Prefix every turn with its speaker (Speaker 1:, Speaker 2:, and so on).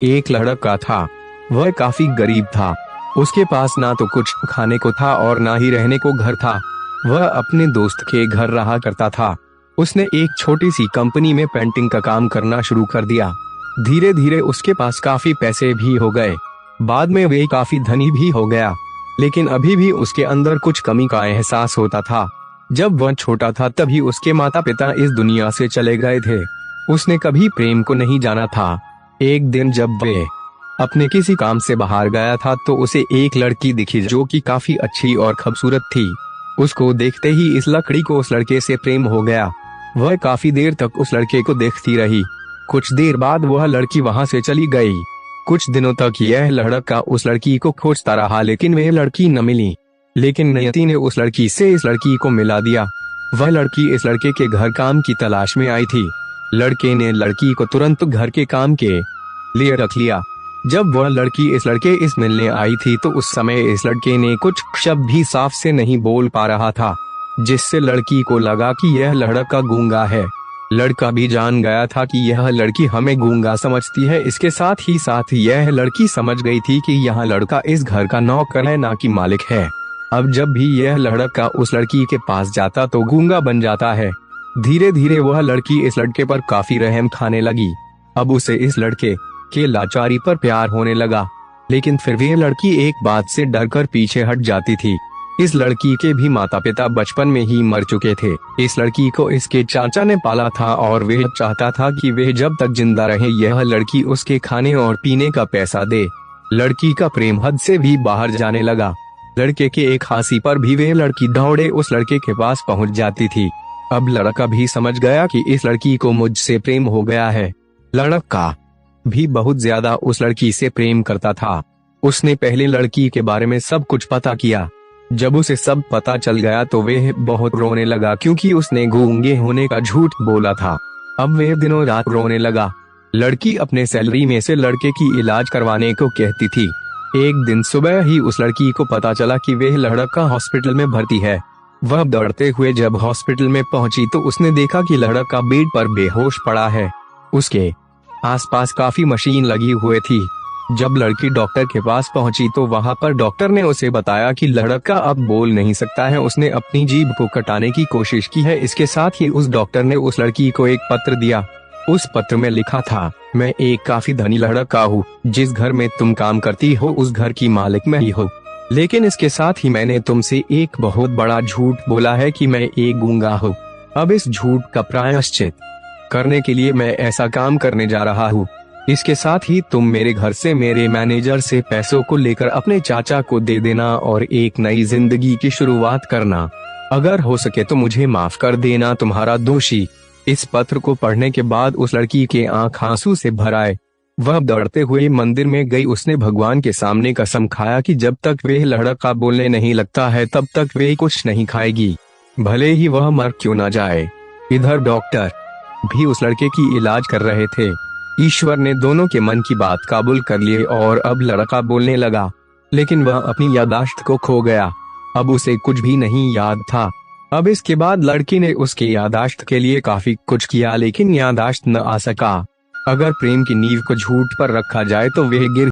Speaker 1: एक लड़का था। वह काफी गरीब था। उसके पास ना तो कुछ खाने को था और ना ही रहने को घर था। वह अपने दोस्त के घर रहा करता था। उसने एक छोटी सी कंपनी में पेंटिंग का काम करना शुरू कर दिया। धीरे धीरे उसके पास काफी पैसे भी हो गए। बाद में वह काफी धनी भी हो गया, लेकिन अभी भी उसके अंदर कुछ कमी का एहसास होता था। जब वह छोटा था तभी उसके माता पिता इस दुनिया से चले गए थे। उसने कभी प्रेम को नहीं जाना था। एक दिन जब वह अपने किसी काम से बाहर गया था तो उसे एक लड़की दिखी जो कि काफी अच्छी और खूबसूरत थी। उसको देखते ही इस लड़की को उस लड़के से प्रेम हो गया। वह काफी देर तक उस लड़के को देखती रही। कुछ देर बाद वह लड़की वहां से चली गई। कुछ दिनों तक यह लड़का उस लड़की को खोजता रहा, लेकिन वह लड़की न मिली। लेकिन नियति ने उस लड़की से इस लड़की को मिला दिया। वह लड़की इस लड़के के घर काम की तलाश में आई थी। लड़के ने लड़की को तुरंत घर के काम के लिए रख लिया। जब वह लड़की इस लड़के इस मिलने आई थी तो उस समय इस लड़के ने कुछ शब्द भी साफ से नहीं बोल पा रहा था, जिससे लड़की को लगा कि यह लड़का गूंगा है। लड़का भी जान गया था कि यह लड़की हमें गूंगा समझती है। इसके साथ ही यह लड़की समझ गई थी कि यह लड़का इस घर का नौकर है, ना कि मालिक है। अब जब भी यह लड़का उस लड़की के पास जाता तो गूंगा बन जाता है। धीरे धीरे वह लड़की इस लड़के पर काफी रहम खाने लगी। अब उसे इस लड़के के लाचारी पर प्यार होने लगा, लेकिन फिर वह लड़की एक बात से डरकर पीछे हट जाती थी। इस लड़की के भी माता पिता बचपन में ही मर चुके थे। इस लड़की को इसके चाचा ने पाला था और वह चाहता था कि वह जब तक जिंदा रहे यह लड़की उसके खाने और पीने का पैसा दे। लड़की का प्रेम हद से भी बाहर जाने लगा। लड़के के एक हांसी पर भी वह लड़की दौड़े उस लड़के के पास पहुंच जाती थी। अब लड़का भी समझ गया कि इस लड़की को मुझसे प्रेम हो गया है। लड़का भी बहुत ज्यादा उस लड़की से प्रेम करता था। उसने पहले लड़की के बारे में सब कुछ पता किया। जब उसे सब पता चल गया तो वह बहुत रोने लगा, क्योंकि उसने गूंगे होने का झूठ बोला था। अब वह दिनों रात रोने लगा। लड़की अपने सैलरी में से लड़के की इलाज करवाने को कहती थी। एक दिन सुबह ही उस लड़की को पता चला कि वह लड़का हॉस्पिटल में भर्ती है। वह दौड़ते हुए जब हॉस्पिटल में पहुंची तो उसने देखा कि लड़का बेड पर बेहोश पड़ा है। उसके आसपास काफी मशीन लगी हुई थी। जब लड़की डॉक्टर के पास पहुंची तो वहां पर डॉक्टर ने उसे बताया कि लड़का अब बोल नहीं सकता है। उसने अपनी जीभ को कटाने की कोशिश की है। इसके साथ ही उस डॉक्टर ने उस लड़की को एक पत्र दिया। उस पत्र में लिखा था, मैं एक काफी धनी लड़का हूँ। जिस घर में तुम काम करती हो उस घर की मालिक मैं ही हूँ। लेकिन इसके साथ ही मैंने तुमसे एक बहुत बड़ा झूठ बोला है कि मैं एक गूंगा हूँ। अब इस झूठ का प्रायश्चित करने के लिए मैं ऐसा काम करने जा रहा हूँ। इसके साथ ही तुम मेरे घर से मेरे मैनेजर से पैसों को लेकर अपने चाचा को दे देना और एक नई जिंदगी की शुरुआत करना। अगर हो सके तो मुझे माफ कर देना, तुम्हारा दोषी। इस पत्र को पढ़ने के बाद उस लड़की के आंख आंसू से भर आए। वह दौड़ते हुए मंदिर में गई। उसने भगवान के सामने कसम खाया कि जब तक वह लड़का बोलने नहीं लगता है तब तक वह कुछ नहीं खाएगी, भले ही वह मर क्यों ना जाए। इधर डॉक्टर भी उस लड़के की इलाज कर रहे थे। ईश्वर ने दोनों के मन की बात काबूल कर लिए और अब लड़का बोलने लगा, लेकिन वह अपनी याददाश्त को खो गया। अब उसे कुछ भी नहीं याद था। अब इसके बाद लड़की ने उसके याददाश्त के लिए काफी कुछ किया, लेकिन याददाश्त न आ सका। अगर प्रेम की नींव को झूठ पर रखा जाए तो वह गिर